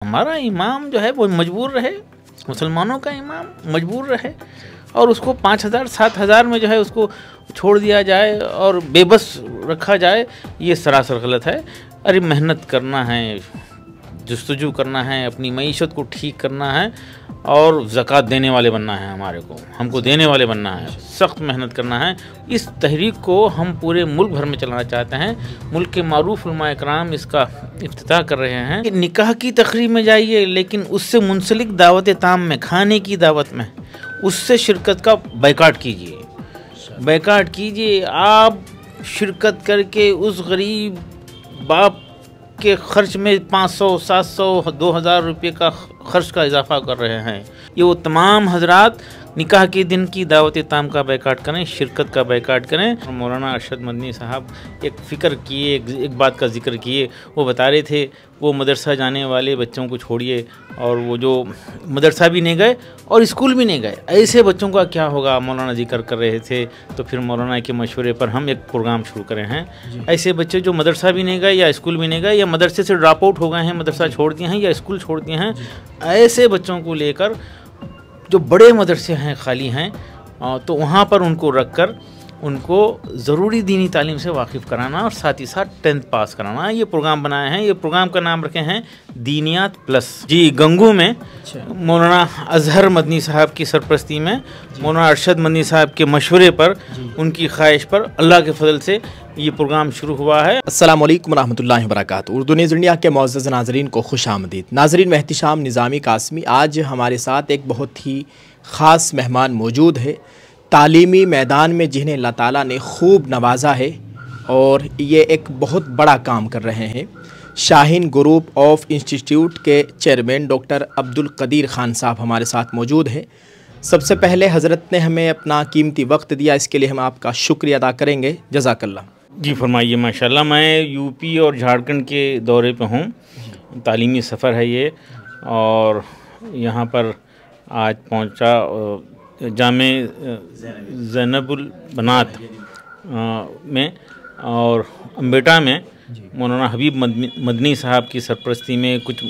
हमारा इमाम जो है वो मजबूर रहे, मुसलमानों का इमाम मजबूर रहे और उसको 5,000 7,000 में जो है उसको छोड़ दिया जाए और बेबस रखा जाए, ये सरासर गलत है। अरे मेहनत करना है, जस्तजू करना है, अपनी मईशत को ठीक करना है और ज़कात देने वाले बनना है। हमको देने वाले बनना है, सख्त मेहनत करना है। इस तहरीक को हम पूरे मुल्क भर में चलाना चाहते हैं। मुल्क के मारूफ उलमा इकराम इसका इफ्तिताह कर रहे हैं कि निकाह की तकरीब में जाइए, लेकिन उससे मुंसलिक दावत ताम में, खाने की दावत में, उससे शिरकत का बैकाट कीजिए। आप शिरकत करके उस गरीब बाप के खर्च में 500, 700, 2,000 रुपये का खर्च का इजाफा कर रहे हैं। ये वो तमाम हजरात निकाह के दिन की दावत ताम का बैकाट करें, शिरकत का बैकाट करें। मौलाना अरशद मदनी साहब एक फ़िक्र किए, एक बात का जिक्र किए। वो बता रहे थे वो मदरसा जाने वाले बच्चों को छोड़िए और वो जो मदरसा भी नहीं गए और स्कूल भी नहीं गए, ऐसे बच्चों का क्या होगा। मौलाना जिक्र कर रहे थे तो फिर मौलाना के मशवरे पर हम एक प्रोग्राम शुरू करे हैं। ऐसे बच्चे जो मदरसा भी नहीं गए या स्कूल भी नहीं गए या मदरसे से ड्रॉप आउट हो गए हैं, मदरसा छोड़ दिए हैं या स्कूल छोड़ दिए हैं, ऐसे बच्चों को लेकर जो बड़े मदरसे हैं खाली हैं तो वहाँ पर उनको रख कर उनको ज़रूरी दीनी तालीम से वाकिफ़ कराना और साथ ही साथ 10th पास कराना, ये प्रोग्राम बनाए हैं। ये प्रोग्राम का नाम रखे हैं दीनियात प्लस। जी, गंगू में मौलाना अजहर मदनी साहब की सरपरस्ती में, मौलाना अरशद मदनी साहब के मशवरे पर, उनकी ख्वाहिश पर, अल्लाह के फजल से ये प्रोग्राम शुरू हुआ है। अस्सलाम वालेकुम रहमतुल्लाहि व बरकातहू। उर्दू न्यूज़ इंडिया के मुअज़्ज़ज़ नाज़रीन को खुश आमदीद। नाज़रीन, मैं एहतिशाम निज़ामी कासमी, आज हमारे साथ एक बहुत ही ख़ास मेहमान मौजूद है, तालीमी मैदान में जिन्हें अल्लाह ताला ने खूब नवाजा है और ये एक बहुत बड़ा काम कर रहे हैं। शाहीन ग्रुप ऑफ इंस्टीट्यूट के चेयरमैन डॉक्टर अब्दुल कदीर ख़ान साहब हमारे साथ मौजूद हैं। सबसे पहले हज़रत ने हमें अपना कीमती वक्त दिया, इसके लिए हम आपका शुक्रिया अदा करेंगे। जज़ाकल्लाह। जी फरमाइए। माशाल्लाह, मैं यूपी और झारखंड के दौरे पे हूँ, तालीमी सफ़र है ये, और यहाँ पर आज पहुँचा जामे ज़ैनबुल बनात में और अम्बेटा में मौलाना हबीब मदनी साहब की सरपरस्ती में कुछ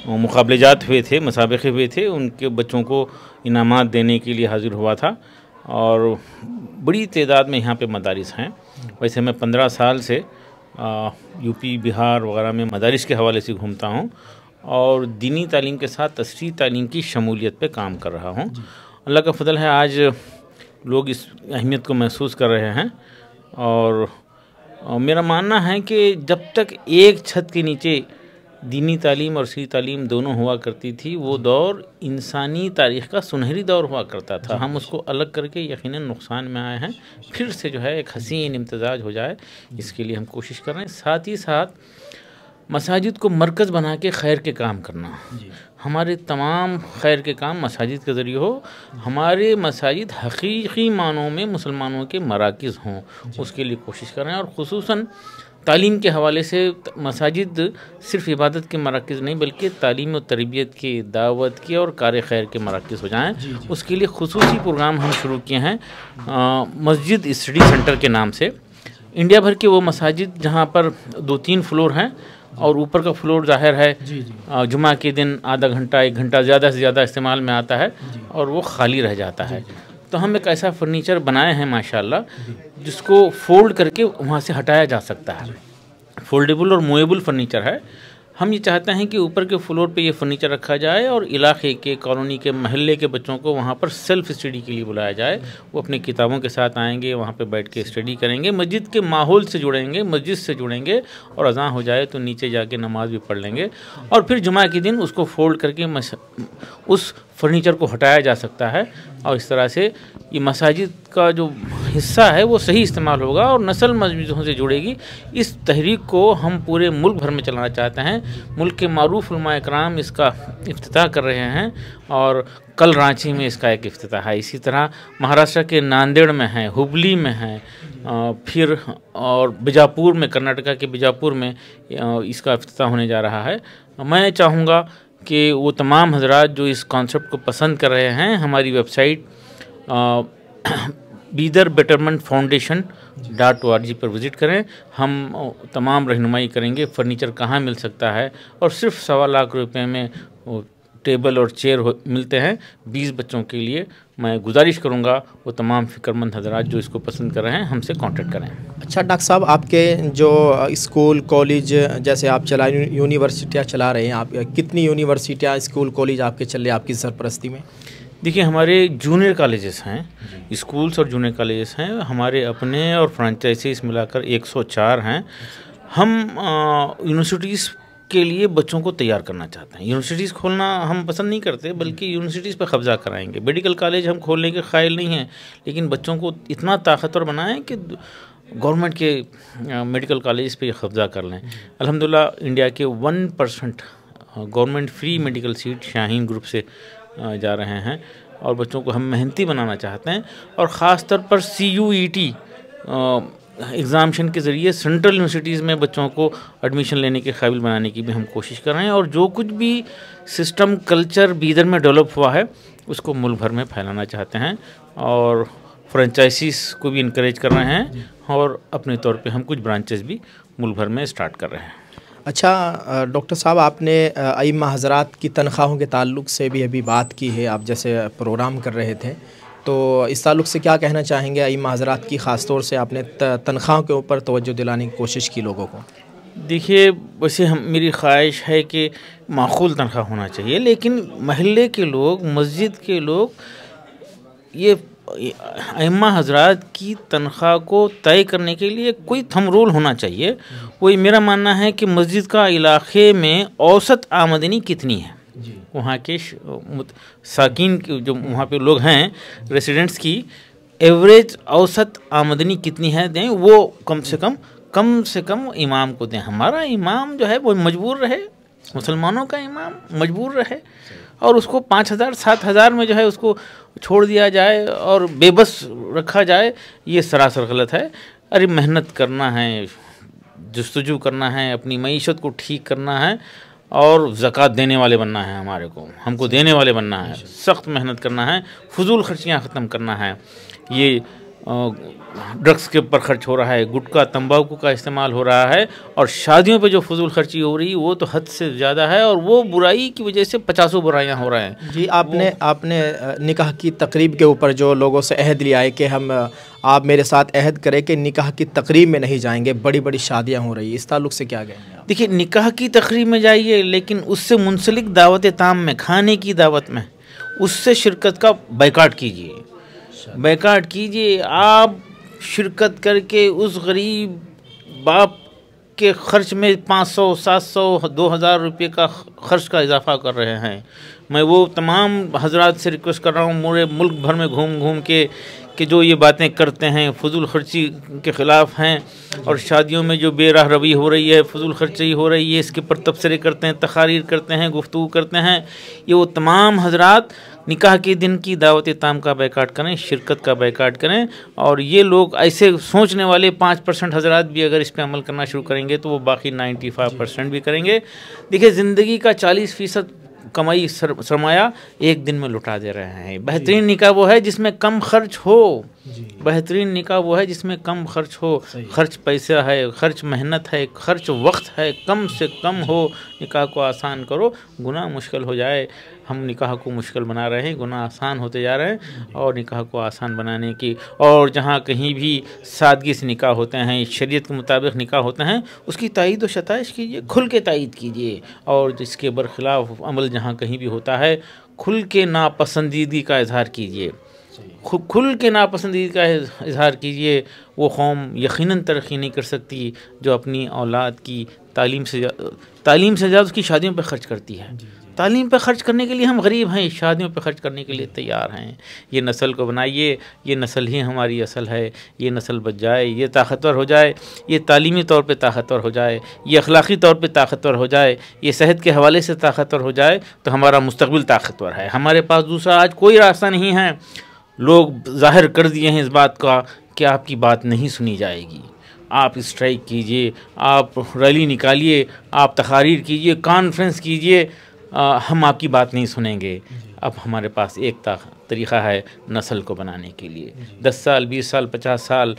मुकाबलेजात हुए थे, मुसाबक़े हुए थे। उनके बच्चों को इनामात देने के लिए हाज़िर हुआ था और बड़ी तादाद में यहाँ पे मदारिस हैं। वैसे मैं 15 साल से यूपी बिहार वगैरह में मदारिस के हवाले से घूमता हूँ और दीनी तालीम के साथ तशरीई तालीम की शमूलियत पे काम कर रहा हूँ। अल्लाह का फ़ज़ल है, आज लोग इस अहमियत को महसूस कर रहे हैं और मेरा मानना है कि जब तक एक छत के नीचे दीनी तालीम और तशरीई तालीम दोनों हुआ करती थी, वो दौर इंसानी तारीख़ का सुनहरी दौर हुआ करता था। हम उसको अलग करके यकीनन नुकसान में आए हैं। फिर से जो है एक हसीन इम्तिजाज हो जाए, इसके लिए हम कोशिश कर रहे हैं। साथ ही साथ मसाजिद को मरकज़ बना के खैर के काम करना, हमारे तमाम खैर के काम मसाजिद के ज़रिए हो। हमारे मसाजिद हकीकी मानों में मुसलमानों के मराकिज़ हों, उसके लिए कोशिश कर रहे हैं। और ख़ुसूसन तालीम के हवाले से मसाजिद सिर्फ़ इबादत के मराकिज़ नहीं बल्कि तालीम और तरबियत की, दावत की और कार खैर के मराकिज़ हो जाएँ, उसके लिए ख़ुसूसी प्रोग्राम हम शुरू किए हैं मस्जिद स्टडी सेंटर के नाम से। इंडिया भर के वो मसाजिद जहाँ पर 2-3 फ्लोर हैं और ऊपर का फ्लोर ज़ाहिर है जुमा के दिन आधा घंटा 1 घंटा ज़्यादा से ज़्यादा इस्तेमाल में आता है और वो खाली रह जाता है। तो हम एक ऐसा फर्नीचर बनाए हैं माशाल्लाह, जिसको फोल्ड करके वहाँ से हटाया जा सकता है। फोल्डेबल और मूवेबल फर्नीचर है। हम ये चाहते हैं कि ऊपर के फ्लोर पे ये फर्नीचर रखा जाए और इलाके के, कॉलोनी के, महल्ले के बच्चों को वहाँ पर सेल्फ स्टडी के लिए बुलाया जाए। वो अपनी किताबों के साथ आएंगे, वहाँ पे बैठ के स्टडी करेंगे, मस्जिद के माहौल से जुड़ेंगे, मस्जिद से जुड़ेंगे और अज़ान हो जाए तो नीचे जाके नमाज भी पढ़ लेंगे और फिर जुमा के दिन उसको फोल्ड करके उस फर्नीचर को हटाया जा सकता है और इस तरह से ये मसाजिद का जो हिस्सा है वो सही इस्तेमाल होगा और नस्ल मस्जिदों से जुड़ेगी। इस तहरीक को हम पूरे मुल्क भर में चलाना चाहते हैं। मुल्क के मारूफ उलमा इकराम इसका इफ्तिताह कर रहे हैं और कल रांची में इसका एक इफ्तिताह है। इसी तरह महाराष्ट्र के नांदेड़ में है, हुबली में है, फिर और बीजापुर में, कर्नाटका के बीजापुर में इसका इफ्तिताह होने जा रहा है। मैं चाहूँगा कि वो तमाम हजरात जो इस कॉन्सेप्ट को पसंद कर रहे हैं, हमारी website Bidar betterment foundation .org पर विज़िट करें। हम तमाम रहनुमाई करेंगे फ़र्नीचर कहाँ मिल सकता है, और सिर्फ 1.25 लाख रुपए में टेबल और चेयर मिलते हैं 20 बच्चों के लिए। मैं गुजारिश करूंगा वो तमाम फ़िक्रमंद हज़रात जो इसको पसंद कर रहे हैं हमसे कांटेक्ट करें। अच्छा डॉक्टर साहब, आपके जो स्कूल कॉलेज जैसे आप चला यूनिवर्सिटियाँ चला रहे हैं, आप कितनी यूनिवर्सिटियाँ स्कूल कॉलेज आपके चल रहे आपकी सरपरस्ती में? देखिए, हमारे जूनियर कॉलेजेस हैं, स्कूल्स और जूनियर कॉलेजेस हैं हमारे अपने, और फ्रेंचाइजीज मिलाकर 104 हैं। हम यूनिवर्सिटीज़ के लिए बच्चों को तैयार करना चाहते हैं। यूनिवर्सिटीज़ खोलना हम पसंद नहीं करते, बल्कि यूनिवर्सिटीज़ पर कब्जा कराएंगे। मेडिकल कॉलेज हम खोलने के क़ाइल नहीं हैं, लेकिन बच्चों को इतना ताकतवर बनाएं कि गवर्नमेंट के मेडिकल कॉलेज पे कब्जा कर लें। अल्हम्दुलिल्लाह इंडिया के 1% government free medical seat Shaheen group से जा रहे हैं, और बच्चों को हम मेहनती बनाना चाहते हैं। और ख़ास तौर पर CUET एग्ज़ामिनेशन के ज़रिए सेंट्रल यूनिवर्सिटीज़ में बच्चों को एडमिशन लेने के काबिल बनाने की भी हम कोशिश कर रहे हैं। और जो कुछ भी सिस्टम कल्चर बीदर में डेवलप हुआ है उसको मुल्क भर में फैलाना चाहते हैं, और फ्रेंचाइजीज़ को भी इनकरेज कर रहे हैं, और अपने तौर पे हम कुछ ब्रांचेस भी मुल्क भर में स्टार्ट कर रहे हैं। अच्छा डॉक्टर साहब, आपने अइम्मा हज़रात की तनख्वाहों के ताल्लुक़ से भी अभी बात की है, आप जैसे प्रोग्राम कर रहे थे, तो इस ताल्लुक़ से क्या कहना चाहेंगे अइम्मा हज़रात की? ख़ास तौर से आपने तनख्वाहों के ऊपर तवज्जो दिलाने की कोशिश की लोगों को। देखिए, वैसे मेरी ख्वाहिश है कि माकूल तनख्वाह होना चाहिए, लेकिन महल्ले के लोग, मस्जिद के लोग, ये अइम्मा हज़रात की तनख्वाह को तय करने के लिए कोई थंब रूल होना चाहिए। वही मेरा मानना है कि मस्जिद का इलाके में औसत आमदनी कितनी है, वहाँ के साकिन जो वहाँ पे लोग हैं रेसिडेंट्स की एवरेज औसत आमदनी कितनी है दें, वो कम से कम इमाम को दें। हमारा इमाम जो है वो मजबूर रहे, मुसलमानों का इमाम मजबूर रहे, और उसको 5,000-7,000 में जो है उसको छोड़ दिया जाए और बेबस रखा जाए, ये सरासर गलत है। अरे मेहनत करना है, जस्तजू करना है, अपनी मईशत को ठीक करना है, और ज़कात देने वाले बनना है। हमको देने वाले बनना है, सख्त मेहनत करना है, फजूल खर्चियाँ ख़त्म करना है। ये ड्रग्स के ऊपर खर्च हो रहा है, गुटखा तंबाकू का इस्तेमाल हो रहा है, और शादियों पे जो फजूल खर्ची हो रही है वो तो हद से ज़्यादा है, और वो बुराई की वजह से 50 बुराइयाँ हो रहे हैं। जी, आपने निकाह की तकरीब के ऊपर जो लोगों से अहद लिया है कि आप मेरे साथ अहद करें कि निकाह की तकरीब में नहीं जाएंगे, बड़ी बड़ी शादियाँ हो रही है, इस ताल्लुक़ से क्या कहेंगे? देखिए, निकाह की तकरीब में जाइए, लेकिन उससे मुंसलिक दावत ताम में, खाने की दावत में, उससे शिरकत का बायकाट कीजिए। आप शिरकत करके उस गरीब बाप के ख़र्च में 500, 700, 2,000 रुपये का ख़र्च का इजाफ़ा कर रहे हैं। मैं वो तमाम हज़रात से रिक्वेस्ट कर रहा हूँ, पूरे मुल्क भर में घूम के कि जो ये बातें करते हैं फजूल खर्ची के ख़िलाफ़ हैं, और शादियों में जो बेराह रवी हो रही है, फजूल खर्ची हो रही है, इसके ऊपर तबसरे करते हैं, तकारीर करते हैं, गुफ्तगू करते हैं। ये वो तमाम हज़रात निकाह के दिन की दावत ताम का बायकाट करें, शिरकत का बायकाट करें। और ये लोग ऐसे सोचने वाले 5% हज़रात भी अगर इस पर अमल करना शुरू करेंगे तो वो बाकी 95% भी करेंगे। देखिए, ज़िंदगी का 40% कमाई सरमाया एक दिन में लुटा दे रहे हैं। बेहतरीन निकाह वो है जिसमें कम खर्च हो, बेहतरीन निकाह वो है जिसमें कम खर्च हो। खर्च पैसा है, खर्च मेहनत है, खर्च वक्त है, कम से कम हो। निकाह को आसान करो, गुनाह मुश्किल हो जाए। हम निकाह को मुश्किल बना रहे हैं, गुनाह आसान होते जा रहे हैं। और निकाह को आसान बनाने की, और जहाँ कहीं भी सादगी से निकाह होते हैं, शरीयत के मुताबिक निकाह होते हैं, उसकी तायीद व शताइश कीजिए, खुल के तायीद कीजिए। और जिसके बरखिलाफ़ अमल जहाँ कहीं भी होता है, खुल के नापसंदीदगी का इजहार कीजिए, खुल के नापसंदीदगी का इजहार कीजिए। वो कौम यकीनन तरक्की नहीं कर सकती जो अपनी औलाद की तालीम से ज़्यादा उसकी शादियों पर ख़र्च करती है। तालीम पे ख़र्च करने के लिए हम गरीब हैं, शादियों पे ख़र्च करने के लिए तैयार हैं। ये नस्ल को बनाइए, ये नस्ल ही हमारी असल है। ये नस्ल बच जाए, ये ताकतवर हो जाए, ये तालीमी तौर पे ताकतवर हो जाए, ये अखलाक़ी तौर पे ताकतवर हो जाए, ये सेहत के हवाले से ताकतवर हो जाए, तो हमारा मुस्तक़बिल ताकतवर है। हमारे पास दूसरा आज कोई रास्ता नहीं है। लोग ज़ाहिर कर दिए हैं इस बात का कि आपकी बात नहीं सुनी जाएगी। आप स्ट्राइक कीजिए, आप रैली निकालिए, आप तकारीर कीजिए, कॉन्फ्रेंस कीजिए, हम आपकी बात नहीं सुनेंगे। अब हमारे पास एक तरीक़ा है नस्ल को बनाने के लिए। 10 साल, 20 साल, 50 साल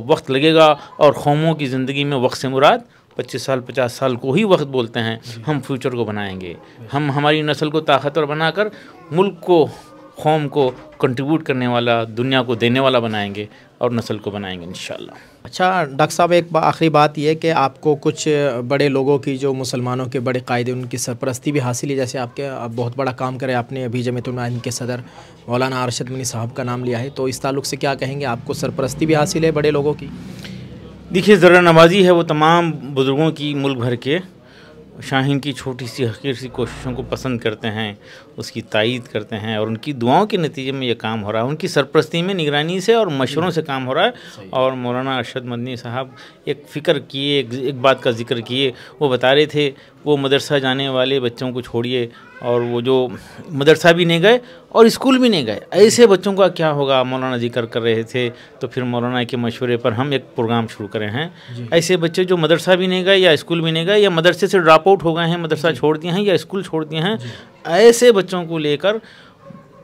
वक्त लगेगा, और कौमों की ज़िंदगी में वक्त से मुराद 25 साल 50 साल को ही वक्त बोलते हैं। हम फ्यूचर को बनाएंगे, हम हमारी नस्ल को ताकतवर बनाकर मुल्क को, कौम को कंट्रीब्यूट करने वाला, दुनिया को देने वाला बनाएंगे और नस्ल को बनाएंगे इंशाल्लाह। अच्छा डॉक्टर साहब, एक आखिरी बात यह कि आपको कुछ बड़े लोगों की, जो मुसलमानों के बड़े कायदे, उनकी सरपरस्ती भी हासिल है। जैसे आपके आप बहुत बड़ा काम करें, आपने अभी जमीयत उलमा के सदर मौलाना अरशद मनी साहब का नाम लिया है, तो इस ताल्लुक़ से क्या कहेंगे? आपको सरपरस्ती भी हासिल है बड़े लोगों की? देखिए, ज़रा नवाजी है वो तमाम बुज़ुर्गों की, मुल्क भर के। शाहीन की छोटी सी हकीर सी कोशिशों को पसंद करते हैं, उसकी तायीद करते हैं, और उनकी दुआओं के नतीजे में ये काम हो रहा है। उनकी सरपरस्ती में, निगरानी से और मशवरों से काम हो रहा है। और मौलाना अरशद मदनी साहब एक फ़िक्र किए, एक बात का जिक्र किए। वो बता रहे थे, वो मदरसा जाने वाले बच्चों को छोड़िए, और वो जो मदरसा भी नहीं गए और स्कूल भी नहीं गए, ऐसे बच्चों का क्या होगा, मौलाना जिक्र कर रहे थे। तो फिर मौलाना के मशवरे पर हम एक प्रोग्राम शुरू करे हैं। ऐसे बच्चे जो मदरसा भी नहीं गए या स्कूल भी नहीं गए, या मदरसे से ड्रॉप आउट हो गए हैं, मदरसा छोड़ दिए हैं या स्कूल छोड़ दिए हैं, ऐसे बच्चों को लेकर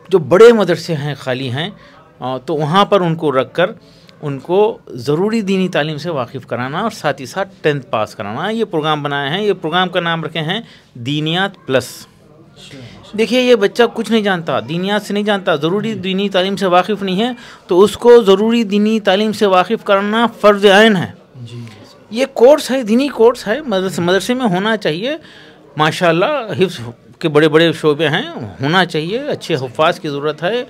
जो बड़े मदरसे हैं, खाली हैं, तो वहाँ पर उनको रख कर उनको ज़रूरी दीनी तालीम से वाकिफ़ कराना, और साथ ही साथ 10th पास कराना। ये प्रोग्राम बनाए हैं। ये प्रोग्राम का नाम रखे हैं दीनियात प्लस। देखिए, ये बच्चा कुछ नहीं जानता, दीनियात से नहीं जानता, ज़रूरी दीनी तालीम से वाकिफ़ नहीं है, तो उसको ज़रूरी दीनी तालीम से वाकिफ़ करना फ़र्ज़ आइन है। ये कोर्स है, दीनी कोर्स है, मदरसे में होना चाहिए। माशाअल्लाह हिफ्ज़ के बड़े बड़े शोबे हैं, होना चाहिए। अच्छे हुफ़ाज़ की ज़रूरत है,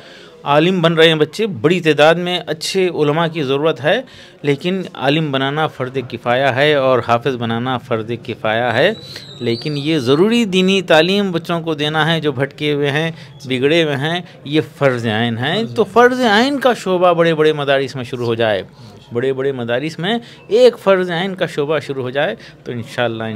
आलिम बन रहे हैं बच्चे बड़ी तादाद में, अच्छे उलमा की ज़रूरत है। लेकिन आलिम बनाना फ़र्ज़ किफ़ाया है और हाफ़िज़ बनाना फ़र्ज़ किफ़ाया है। लेकिन ये ज़रूरी दीनी तालीम बच्चों को देना है जो भटके हुए हैं, बिगड़े हुए हैं, ये फ़र्ज़ आइन है। तो फ़र्ज़ आइन का शोबा बड़े बड़े मदारिस में शुरू हो जाए, बड़े बड़े मदारिस में एक फ़र्ज़ आइन का शोबा शुरू हो जाए, तो इंशाअल्लाह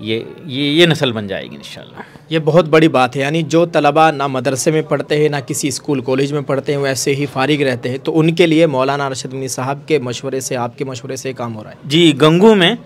ये नस्ल बन जाएगी इंशाअल्लाह। ये बहुत बड़ी बात है। यानी जो तलबा ना मदरसे में पढ़ते हैं, ना किसी स्कूल कॉलेज में पढ़ते हैं, वैसे ही फारिग रहते हैं, तो उनके लिए मौलाना अरशद मनी साहब के मशवरे से, आपके मशवरे से काम हो रहा है। जी, गंगू में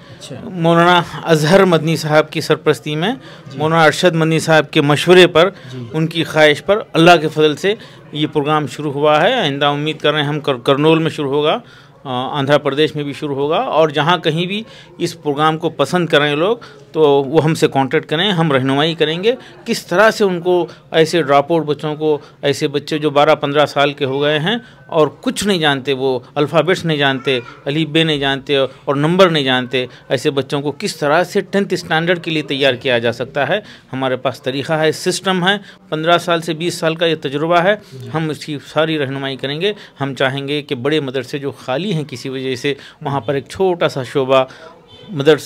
मौलाना अजहर मदनी साहब की सरपरस्ती में, मौलाना अरशद मदनी साहब के मशवरे पर, उनकी ख्वाहिश पर, अल्लाह के फजल से ये प्रोग्राम शुरू हुआ है। आइंदा उम्मीद कर रहे हैं हम करनूल में शुरू होगा, आंध्र प्रदेश में भी शुरू होगा, और जहाँ कहीं भी इस प्रोग्राम को पसंद करें लोग, तो वो हमसे कांटेक्ट करें, हम रहनुमाई करेंगे किस तरह से उनको, ऐसे ड्रॉप आउट बच्चों को, ऐसे बच्चे जो 12-15 साल के हो गए हैं और कुछ नहीं जानते, वो अल्फ़ाबेट्स नहीं जानते, अलीफ बे नहीं जानते और नंबर नहीं जानते, ऐसे बच्चों को किस तरह से 10th स्टैंडर्ड के लिए तैयार किया जा सकता है। हमारे पास तरीक़ा है, सिस्टम है, 15 साल से 20 साल का ये तजुर्बा है। हम इसकी सारी रहनुमाई करेंगे। हम चाहेंगे कि बड़े मदरसे जो खाली हैं किसी वजह से, वहाँ पर एक छोटा सा शोबा,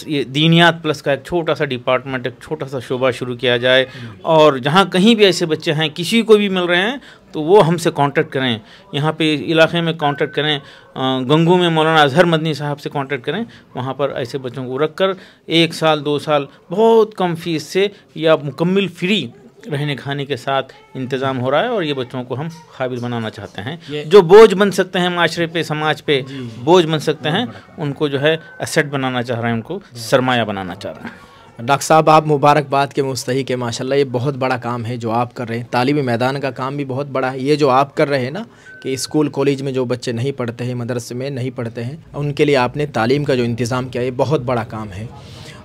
ये दीनियात प्लस का एक छोटा सा डिपार्टमेंट, एक छोटा सा शोबा शुरू किया जाए। और जहाँ कहीं भी ऐसे बच्चे हैं, किसी को भी मिल रहे हैं, तो वो हमसे कांटेक्ट करें, यहाँ पे इलाके में कांटेक्ट करें, गंगू में मौलाना अजहर मदनी साहब से कांटेक्ट करें। वहाँ पर ऐसे बच्चों को रख कर 1 साल 2 साल बहुत कम फीस से या मुकम्मल फ्री रहने खाने के साथ इंतज़ाम हो रहा है, और ये बच्चों को हम काबिल बनाना चाहते हैं। जो बोझ बन सकते हैं माशरे पे, समाज पे बोझ बन सकते हैं, उनको जो है एसेट बनाना चाह रहे हैं, उनको सरमाया बनाना चाह रहे हैं। डॉक्टर साहब, आप मुबारकबाद के मुस्तहिक है माशाल्लाह। ये बहुत बड़ा काम है जो आप कर रहे हैं। तालीमी मैदान का काम भी बहुत बड़ा है। ये जो आप कर रहे हैं ना, कि स्कूल कॉलेज में जो बच्चे नहीं पढ़ते हैं, मदरसे में नहीं पढ़ते हैं, उनके लिए आपने तालीम का जो इंतज़ाम किया, ये बहुत बड़ा काम है।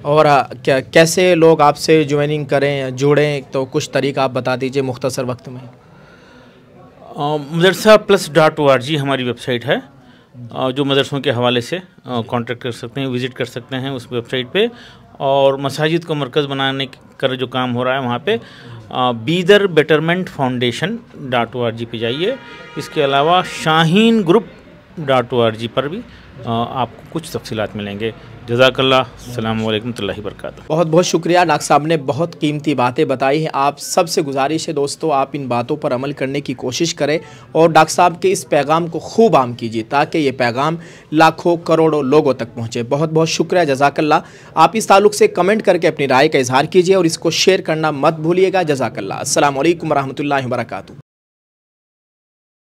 और कैसे लोग आपसे ज्वाइनिंग करें, जुड़ें, तो कुछ तरीका आप बता दीजिए मुख्तसर वक्त में। madrasaplus.org हमारी वेबसाइट है, जो मदरसों के हवाले से कांटेक्ट कर सकते हैं, विज़िट कर सकते हैं उस वेबसाइट पे। और मसाजिद को मरकज़ बनाने का जो काम हो रहा है वहाँ पे बीदर बेटरमेंट फाउंडेशन.org पे जाइए। इसके अलावा shahinGroup.org पर भी आपको कुछ तफसीलात मिलेंगे। जज़ाकल्लाह, अस्सलामु अलैकुम वरहमतुल्लाहि वबरकातुहू। बहुत बहुत शुक्रिया डॉक्टर साहब ने बहुत कीमती बातें बताई हैं। आप सबसे गुजारिश है दोस्तों, आप इन बातों पर अमल करने की कोशिश करें और डॉक्टर साहब के इस पैगाम को खूब आम कीजिए, ताकि ये पैगाम लाखों करोड़ों लोगों तक पहुँचे। बहुत बहुत शुक्रिया, जज़ाकल्लाह। आप इस ताल्लुक़ से कमेंट करके अपनी राय का इजहार कीजिए और इसको शेयर करना मत भूलिएगा। जज़ाकल्लाह। अस्सलामु अलैकुम वरहमतुल्लाहि वबरकातुहू।